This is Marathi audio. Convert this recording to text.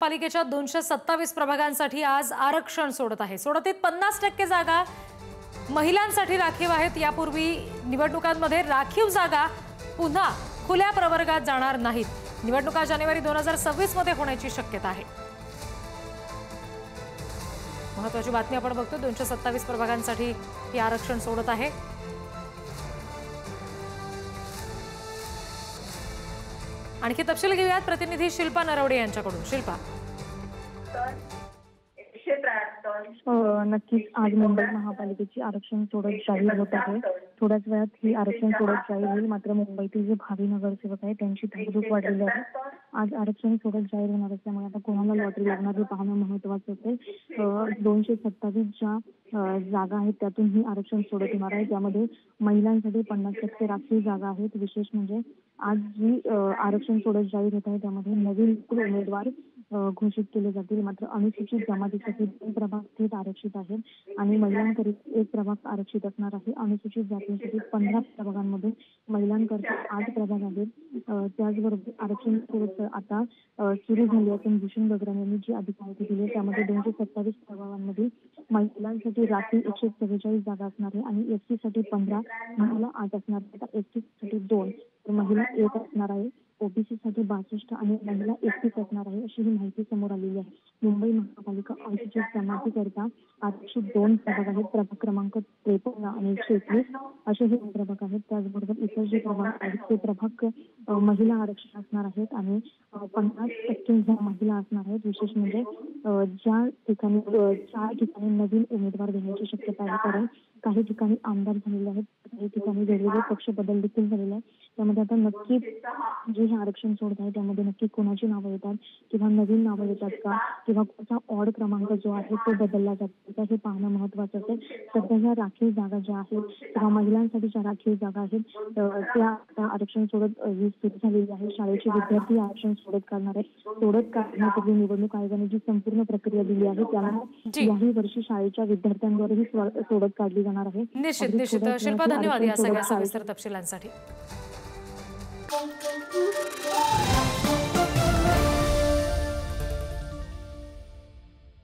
पालिकेच्या 227 प्रभागांसाठी आज आरक्षण सोडत आहे। सोडतीत 50% जागा महिलांसाठी राखीव आहेत। यापूर्वी निवडणुकांमध्ये राखीव जागा पुन्हा खुल्या प्रवर्गात जाणार नाहीत। निवडणुका जानेवारी 2026 मध्ये होण्याची शक्यता आहे। महत्त्वाची बातमी आपण बघतो। 227 प्रभागांसाठी हे आरक्षण सोडत आहे। आणखी तपशील घेऊयात प्रतिनिधी शिल्पा नरवडे यांच्याकडून। शिल्पा, नक्कीच आज मुंबई महापालिकेची आरक्षण सोडत जाहीर होत आहे। थोड्याच वेळात ही आरक्षण सोडत जाहीर होईल। मात्र मुंबईतील जे भावी नगरसेवक आहेत त्यांची धाकधूक वाढलेली आहे। आज आरक्षण सोडत जाहीर होणार असल्यामुळे आता कोणाला लॉटरी लागणार हे पाहणं महत्त्वाचं असेल। 227 ज्या जागा आहेत त्यातून ही आरक्षण सोडत होणार आहे। त्यामध्ये महिलांसाठी 50% राखीव जागा आहेत। विशेष म्हणजे आज जी आरक्षण सोडत जाहीर होत आहे त्यामध्ये नवीन उमेदवार घोषित केले जातील। मात्र अनुसूचित जमातीसाठी 2 प्रभाग थेट आरक्षित आहेत आणि महिलांकरिता 1 प्रभाग आरक्षित असणार आहे। अनुसूचित जातींसाठी 15 प्रभागांमध्ये महिलांकरिता 8 प्रभाग आहेत। त्याचबरोबर आरक्षण आता सुरू झाली असून भूषण गगराम यांनी जी अधिक माहिती दिली त्यामध्ये 227 प्रभागांमध्ये महिलांसाठी राखीव 144 जागा असणार आहे आणि एसटी साठी 15, महिला 8 असणार आहेत। एसटी साठी 2 तर महिला 1 असणार आहे। ओबीसी साठी 62 आणि महिला 31 असणार आहे, अशी ही माहिती समोर आलेली आहे। मुंबई महापालिका अनुसूचित जमातीकरिता आरक्षित 2 प्रभाग आहेत। प्रभाग क्रमांक 53 आणि 121 असे हे प्रभाग आहेत। त्याचबरोबर इतर जे प्रभाग आहेत ते प्रभाग महिला आरक्षण असणार आहेत आणि 50% ज्या महिला असणार आहेत। विशेष म्हणजे ज्या ठिकाणी 4 ठिकाणी नवीन उमेदवार देण्याची शक्यता आहे, कारण काही ठिकाणी आमदार झालेले आहेत, काही ठिकाणी वेगवेगळे पक्ष बदल देखील झालेले आहेत। त्यामध्ये आता नक्की जे हे आरक्षण सोडत आहे त्यामध्ये नक्की कोणाची नावं येतात किंवा नवीन नावं येतात का किंवा कोणता ऑड क्रमांक जो आहे तो बदलला जातो का हे पाहणं महत्त्वाचं असेल। सध्या ह्या राखीव जागा ज्या आहेत किंवा महिलांसाठी ज्या राखीव जागा आहेत त्या आता आरक्षण सोडत ही सुरू झालेली आहे। शाळेचे विद्यार्थी आरक्षण सोडत काढणार आहेत। सोडत काढण्यापूर्वी निवडणूक आयोगाने जी संपूर्ण प्रक्रिया दिली आहे त्यामुळे याही वर्षी शाळेच्या विद्यार्थ्यांद्वारे ही सोडत काढली जाणार आहे। निश्चित शिल्पा, धन्यवाद या सगळ्या सविस्तर तपशिलांसाठी।